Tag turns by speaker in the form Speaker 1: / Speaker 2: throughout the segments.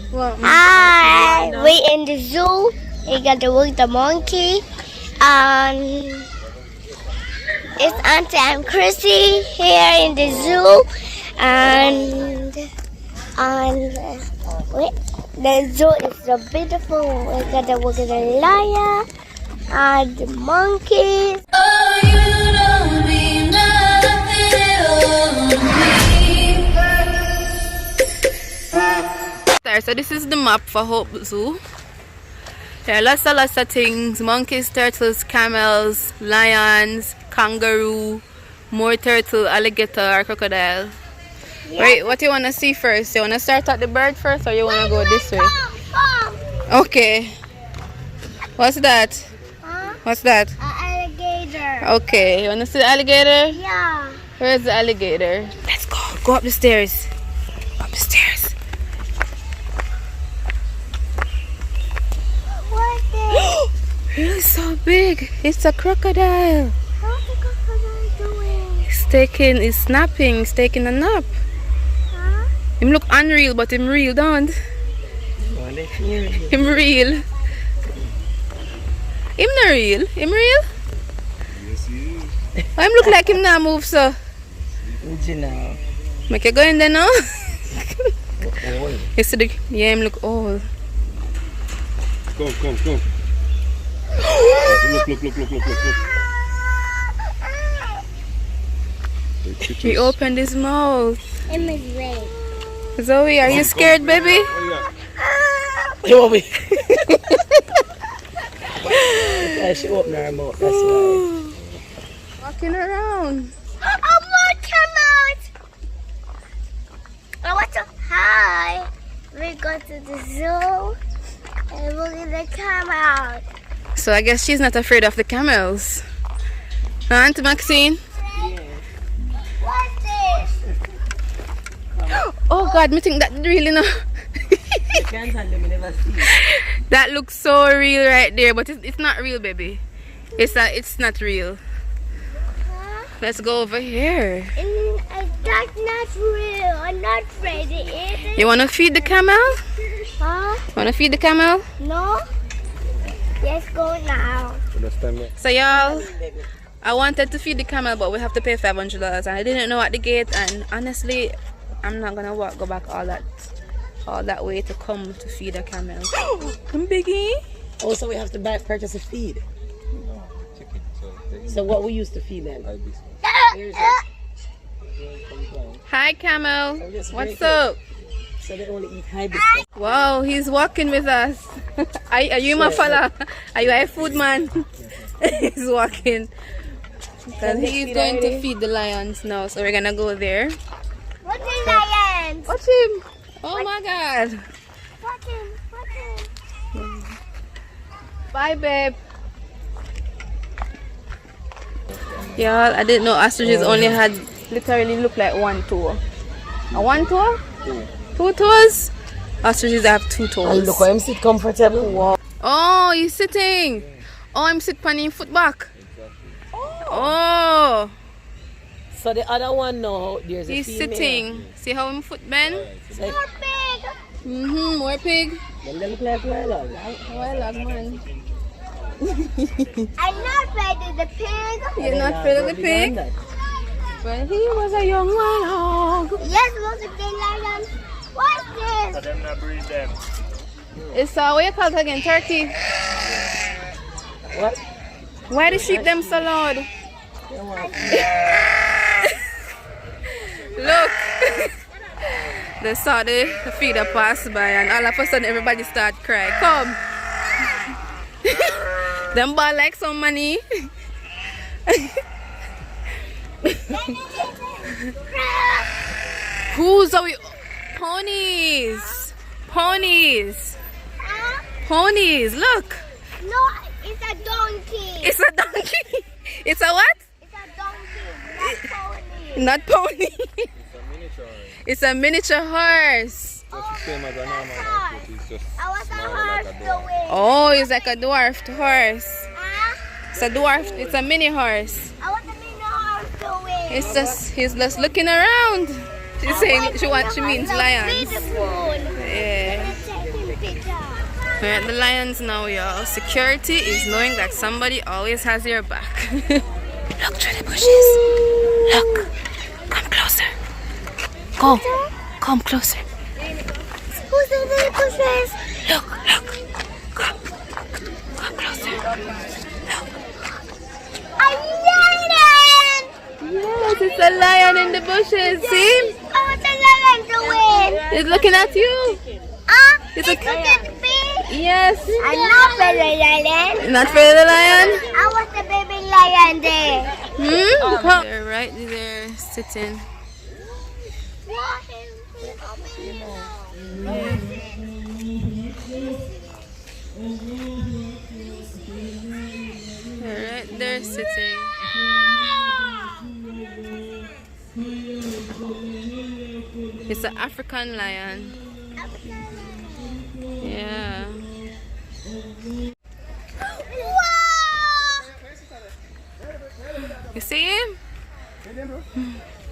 Speaker 1: Hi, we in the zoo. We got to walk the monkey. And it's Auntie and Chrissy here in the zoo. And wait, the zoo is so beautiful. We got to walk the lion and the monkeys.
Speaker 2: Oh, you don't mean nothing to me.
Speaker 3: So this is the map for Hope Zoo. There are lots of things: monkeys, turtles, camels, lions, kangaroo, more turtle, alligator, crocodile. Yeah. Right, what you want to see first? You want to start at the bird first, or you want to go this way? Okay. What's that?
Speaker 1: Huh?
Speaker 3: What's that?
Speaker 1: An alligator.
Speaker 3: Okay, you want to see the alligator?
Speaker 1: Yeah.
Speaker 3: Where's the alligator? Let's go. Go up the stairs. Up the stairs.
Speaker 1: What's this?
Speaker 3: It's so big. It's a crocodile.
Speaker 1: How's the crocodile doing?
Speaker 3: He's snapping. He's taking a nap.
Speaker 1: Huh?
Speaker 3: Him look unreal, but him real, don't? Him real. Him not real. Him real?
Speaker 4: Yes, he is.
Speaker 3: Why him look like him now move so? Make you go in there now? You see the, yeah, him look old.
Speaker 4: Come. Look.
Speaker 3: He opened his mouth.
Speaker 1: It was red.
Speaker 3: Zoe, are you scared, baby?
Speaker 5: You want me? Yeah, she opened her mouth, that's why.
Speaker 3: Walking around.
Speaker 1: I want to come out. I want to hi. We go to the zoo and we're gonna come out.
Speaker 3: So I guess she's not afraid of the camels. Aunt Maxine?
Speaker 1: What's this?
Speaker 3: Oh God, me think that really no.
Speaker 5: You can't handle me, never see.
Speaker 3: That looks so real right there, but it's not real, baby. It's not real.
Speaker 1: Huh?
Speaker 3: Let's go over here.
Speaker 1: That's not real. I'm not ready, is it?
Speaker 3: You wanna feed the camel?
Speaker 1: Huh?
Speaker 3: Wanna feed the camel?
Speaker 1: No? Let's go now.
Speaker 3: So y'all, I wanted to feed the camel, but we have to pay $500, and I didn't know at the gate. And honestly, I'm not gonna go back all that way to come to feed a camel. Come, Biggie.
Speaker 5: Oh, so we have to purchase a feed.
Speaker 4: No, chicken.
Speaker 5: So what we used to feed them? Here's it.
Speaker 3: Hi, camel.
Speaker 5: Just
Speaker 3: What's
Speaker 5: break
Speaker 3: up?
Speaker 5: So they only eat hibiscus.
Speaker 3: Wow, he's walking with us. Are you my fella? Are you a food man? He's walking. Because he's going to feed the lions now. So we're going to go there.
Speaker 1: What's the lions?
Speaker 3: Watch him. Oh my God.
Speaker 1: Watch him.
Speaker 3: Bye, babe. Y'all, I didn't know ostriches only had literally look like one toe. A one toe? Two toes? Ostriches have two toes.
Speaker 5: And look, I'm sit comfortable.
Speaker 3: Wow. Oh, he's sitting. Oh, I'm sitting on his foot back. Oh.
Speaker 5: So the other one now, there's a
Speaker 3: He's
Speaker 5: female.
Speaker 3: sitting. See how him foot bend?
Speaker 5: It's like,
Speaker 1: More big.
Speaker 3: More pig.
Speaker 5: them they look like lion.
Speaker 3: Well, man.
Speaker 1: I'm not afraid of the pig.
Speaker 3: You're not afraid of the pig? Well, he was a young wild hog.
Speaker 1: Yes, most of the lions. What's this?
Speaker 4: So them not breed them.
Speaker 3: It's what you call it again? Turkey.
Speaker 5: What?
Speaker 3: Why the sheep them so loud? Look. They saw the feeder pass by and all of a sudden everybody start crying. Come. Them ball like some money. Who's are we? Ponies. Ponies. Ponies. Look.
Speaker 1: No, it's a donkey.
Speaker 3: It's a donkey. It's a what?
Speaker 1: It's a donkey, not pony.
Speaker 3: Not pony.
Speaker 4: It's a miniature.
Speaker 3: It's a miniature horse.
Speaker 4: Just the same as a normal horse, but it's just
Speaker 1: I want a
Speaker 4: smaller
Speaker 1: horse
Speaker 4: like a
Speaker 1: to
Speaker 4: dog.
Speaker 1: win.
Speaker 3: Oh, it's like a dwarfed horse.
Speaker 1: Huh?
Speaker 3: It's a dwarf. It's a mini horse.
Speaker 1: I want a mini horse to win.
Speaker 3: He's just looking around. She's saying she means lions.
Speaker 1: Beautiful.
Speaker 3: Yeah.
Speaker 1: Let's take
Speaker 3: We're at the lions now, y'all. Security is knowing that somebody always has your back. Look through the bushes. Look. Come closer. Go. Come closer.
Speaker 1: Who's in the bushes?
Speaker 3: Look. Come. Come closer.
Speaker 1: A lion!
Speaker 3: Yes, it's a lion in the bushes. See?
Speaker 1: I want the lion to win.
Speaker 3: It's looking at you. It's
Speaker 1: Look at me.
Speaker 3: Yes.
Speaker 1: I'm not for the lion.
Speaker 3: Not for the lion?
Speaker 1: I want the baby lion there.
Speaker 3: Hmm? They're right there sitting. They're right there sitting. It's an African lion. Yeah. You see him?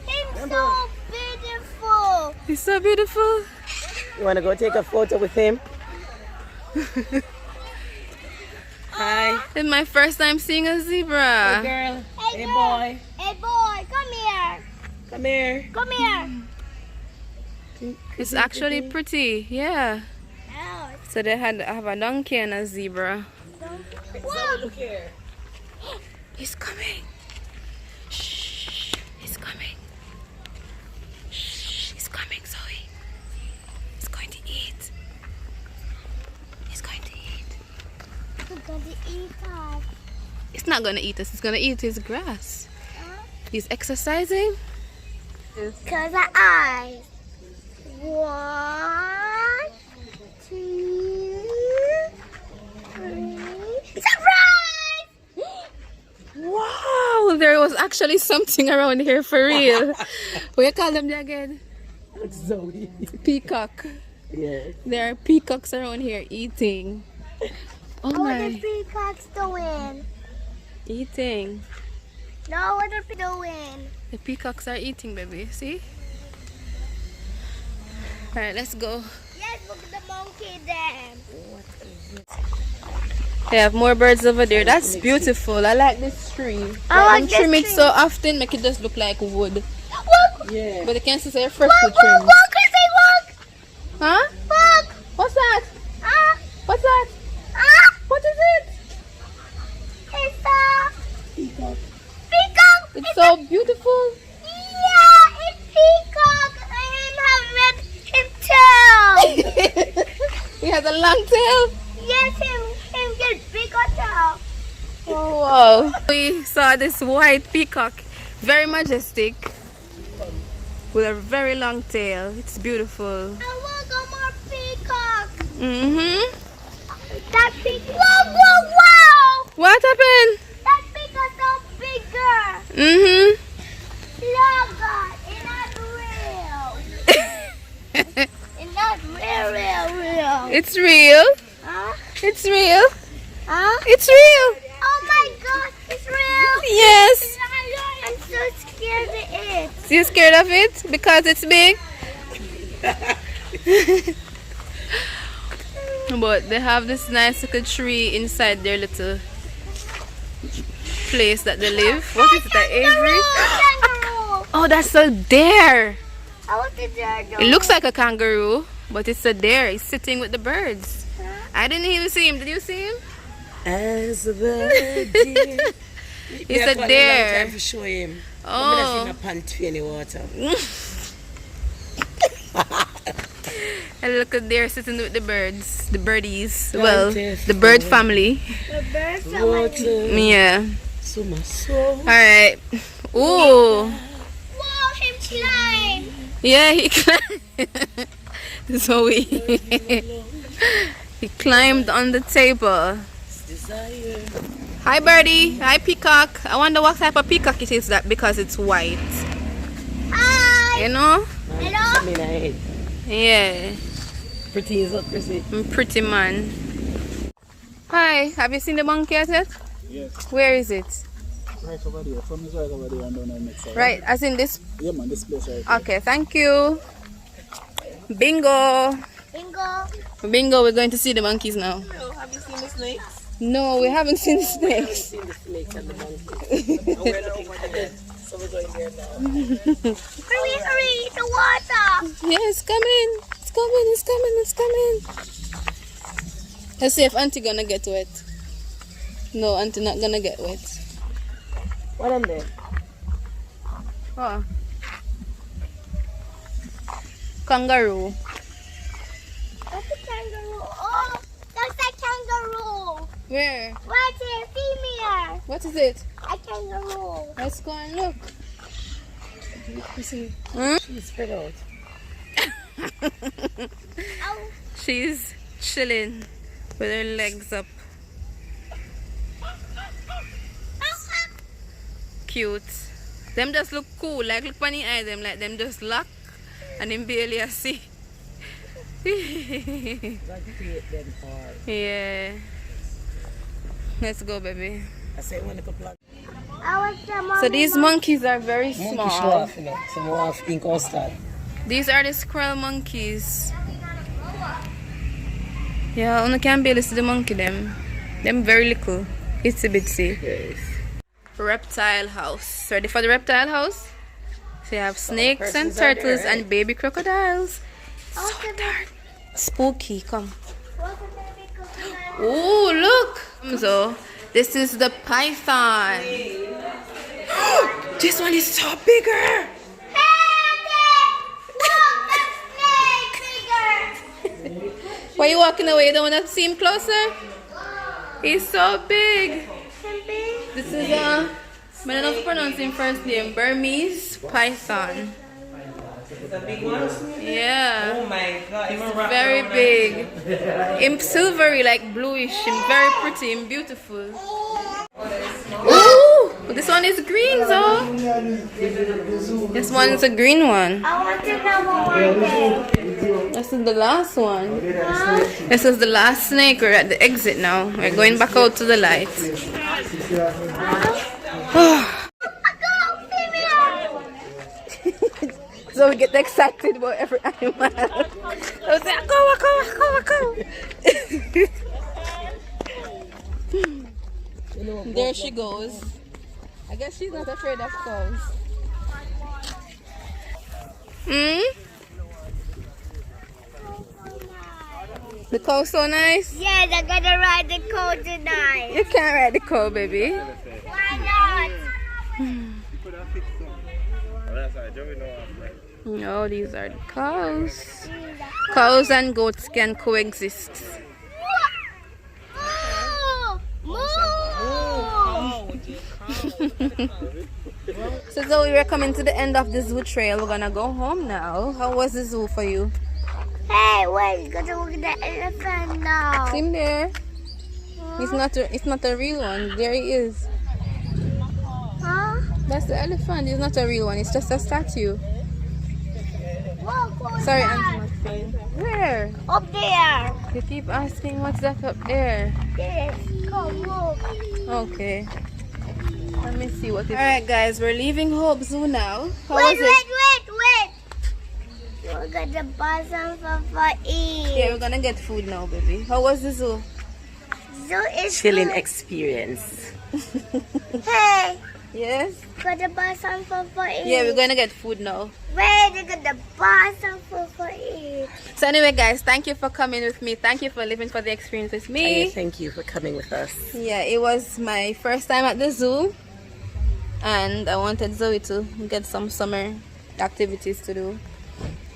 Speaker 1: He's so beautiful.
Speaker 3: He's so beautiful.
Speaker 5: You want to go take a photo with him? Hi.
Speaker 3: It's my first time seeing a zebra.
Speaker 5: Girl. Hey, boy.
Speaker 1: Hey boy, come here.
Speaker 5: Come here.
Speaker 1: Come here.
Speaker 3: It's actually pretty, yeah.
Speaker 1: Oh,
Speaker 3: So they have a donkey and a zebra.
Speaker 5: Look here.
Speaker 3: He's coming. Shh. He's coming. Shh. He's coming, Zoe. He's going to eat. He's going to eat.
Speaker 1: we're going to eat us.
Speaker 3: He's not going to eat us. He's going to eat his grass. He's exercising.
Speaker 1: Close our eyes. 1, 2, 3. Surprise!
Speaker 3: Wow, there was actually something around here for real. What you call them again?
Speaker 5: Zoe.
Speaker 3: Peacock.
Speaker 5: Yeah.
Speaker 3: There are peacocks around here eating. Oh
Speaker 1: What are the
Speaker 3: my.
Speaker 1: peacocks doing?
Speaker 3: Eating.
Speaker 1: No, what are they doing?
Speaker 3: The peacocks are eating, baby. See? Alright, let's go.
Speaker 1: Yes, look at the monkey there.
Speaker 3: They have more birds over there. That's beautiful. I like this tree.
Speaker 1: I like
Speaker 3: Don't
Speaker 1: this
Speaker 3: trim it
Speaker 1: tree.
Speaker 3: so often, make it just look like wood.
Speaker 1: Look!
Speaker 5: Yeah.
Speaker 3: But the can't see they're freshly
Speaker 1: Look,
Speaker 3: trimmed.
Speaker 1: Chrissy, look!
Speaker 3: Huh?
Speaker 1: Look!
Speaker 3: What's that?
Speaker 1: Ah!
Speaker 3: What's that?
Speaker 1: Ah!
Speaker 3: What is it?
Speaker 1: It's a peacock. Peacock!
Speaker 3: It's so beautiful.
Speaker 1: Yeah, it's peacock. I have red tail.
Speaker 3: He has a long tail.
Speaker 1: Yes, him get bigger tail.
Speaker 3: Oh wow. We saw this white peacock. Very majestic. With a very long tail. It's beautiful.
Speaker 1: I want some more peacock.
Speaker 3: Mm-hmm.
Speaker 1: That peacock. Whoa, whoa, whoa!
Speaker 3: What happened?
Speaker 1: That peacock's so bigger.
Speaker 3: Mm-hmm.
Speaker 1: Look, God, it's not real. It's not real.
Speaker 3: It's real.
Speaker 1: Huh?
Speaker 3: It's real.
Speaker 1: Huh?
Speaker 3: It's real.
Speaker 1: Oh my God, it's real.
Speaker 3: Yes.
Speaker 1: I'm so scared of it.
Speaker 3: You scared of it because it's big? But they have this nice little tree inside their little place that they live. What is it, an aviary?
Speaker 1: Kangaroo.
Speaker 3: Oh, that's a deer.
Speaker 1: I want the dog.
Speaker 3: It looks like a kangaroo, but it's a deer. He's sitting with the birds. I didn't even see him. Did you see him?
Speaker 5: As the deer.
Speaker 3: It's a deer.
Speaker 5: Time to show him.
Speaker 3: Oh.
Speaker 5: I'm gonna pant in the water.
Speaker 3: And look at there sitting with the birds, the birdies.
Speaker 5: Right
Speaker 3: Well,
Speaker 5: there.
Speaker 3: the bird family.
Speaker 1: The birds are like,
Speaker 5: Water.
Speaker 3: Yeah.
Speaker 5: So my soul.
Speaker 3: All right. Ooh.
Speaker 1: whoa, him climb.
Speaker 3: Yeah, he climbed. Zoe. He climbed on the table.
Speaker 5: Desire.
Speaker 3: Hi, birdie. Hi, peacock. I wonder what type of peacock it is that because it's white.
Speaker 1: Hi.
Speaker 3: You know?
Speaker 1: Hello?
Speaker 5: I'm in a head.
Speaker 3: Yeah.
Speaker 5: Pretty is up, Chrissy.
Speaker 3: I'm pretty man. Hi. Have you seen the monkey yet?
Speaker 4: Yes.
Speaker 3: Where is it?
Speaker 4: Right over there. From is right over there and down on the next side.
Speaker 3: Right. As in this.
Speaker 4: Yeah, man, this place right there.
Speaker 3: Okay. Thank you. Bingo.
Speaker 1: Bingo.
Speaker 3: Bingo, we're going to see the monkeys now.
Speaker 5: No, have you seen the snakes?
Speaker 3: No, we haven't seen the
Speaker 5: I've
Speaker 3: snakes.
Speaker 5: seen the snakes and the monkeys. And we're looking for them. So we're going there now.
Speaker 1: Hurry, hurry, the water.
Speaker 3: Yeah, it's coming. It's coming, it's coming, it's coming. Let's see if Auntie gonna get wet. No, Auntie not gonna get wet.
Speaker 5: What am there?
Speaker 3: Oh. Kangaroo.
Speaker 1: That's a kangaroo. Oh, that's a kangaroo.
Speaker 3: Where?
Speaker 1: What's it? Female.
Speaker 3: What is it?
Speaker 1: A kangaroo.
Speaker 3: Let's go and look.
Speaker 5: You see, she's spread out.
Speaker 1: Oh.
Speaker 3: She's chilling with her legs up. Cute. Them just look cool. Like look funny eye them. Like them just lock and them barely a see.
Speaker 5: Like create them for.
Speaker 3: Yeah. Let's go, baby.
Speaker 5: I say when it plug.
Speaker 1: I was the mommy.
Speaker 3: So these monkeys are very
Speaker 5: Monkey show
Speaker 3: small.
Speaker 5: off, you know. Some more off ink custard.
Speaker 3: These are the squirrel monkeys. Yeah, you can barely see the monkey them. Them very little. Itsy bitsy.
Speaker 5: Yes.
Speaker 3: Reptile house. Ready for the reptile house? So you have snakes and
Speaker 5: persons are there,
Speaker 3: turtles
Speaker 5: right?
Speaker 3: and baby crocodiles.
Speaker 1: Oh,
Speaker 3: So
Speaker 1: the
Speaker 3: dark. Spooky, come.
Speaker 1: What's the baby crocodile?
Speaker 3: Oh, look! So, this is the python. This one is so bigger. Why are you walking away? You don't want to see him closer? He's so big. This is I don't know if pronounce his first name. Burmese python.
Speaker 5: The big ones?
Speaker 3: Yeah.
Speaker 5: Oh my god. It's
Speaker 3: Very big. In silvery, like bluish, and very pretty and beautiful. Ooh! This one is green, so. This one is a green one.
Speaker 1: I want to know more.
Speaker 3: This is the last one. This is the last snake. We're at the exit now. We're going back out to the light. So we get excited about every animal. I was like, go. There she goes. I guess she's not afraid of cows. The cow's so nice.
Speaker 1: Yes, I'm gonna ride the cow tonight.
Speaker 3: You can't ride the cow, baby.
Speaker 1: Why
Speaker 3: No, these are the cows. Cows and goats can coexist.
Speaker 1: not?
Speaker 3: So Zoe, we're coming to the end of the zoo trail. We're gonna go home now. How was the zoo for you?
Speaker 1: Hey, wait, gotta look at the elephant now.
Speaker 3: See him there? It's not a real one. There he is.
Speaker 1: Huh?
Speaker 3: That's the elephant. It's not a real one. It's just a statue.
Speaker 1: Look,
Speaker 3: Sorry, Auntie Maxine. Where?
Speaker 1: up there.
Speaker 3: You keep asking what's that up there.
Speaker 1: Yes, come look.
Speaker 3: Okay. Let me see what it is. Alright guys, we're leaving Hope Zoo now. How
Speaker 1: Wait.
Speaker 3: was it?
Speaker 1: We're gonna buy some for eat.
Speaker 3: Yeah, we're gonna get food now, baby. How was the zoo?
Speaker 1: Zoo is
Speaker 5: chilling
Speaker 1: good.
Speaker 5: experience.
Speaker 1: Hey,
Speaker 3: Yes?
Speaker 1: gonna buy some for eat.
Speaker 3: Yeah, we're gonna get food now.
Speaker 1: Wait, we're gonna buy some for eat.
Speaker 3: So anyway guys, thank you for coming with me. Thank you for living for the experience with me.
Speaker 5: Thank you for coming with us.
Speaker 3: Yeah, it was my first time at the zoo. And I wanted Zoe to get some summer activities to do.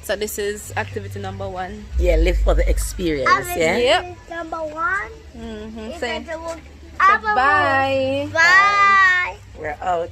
Speaker 3: So this is activity number 1.
Speaker 5: Yeah, live for the experience, yeah?
Speaker 3: Yep.
Speaker 1: Number 1.
Speaker 3: Mm-hmm.
Speaker 1: Is
Speaker 3: Say
Speaker 1: that the one?
Speaker 3: bye.
Speaker 1: Bye.
Speaker 5: We're out.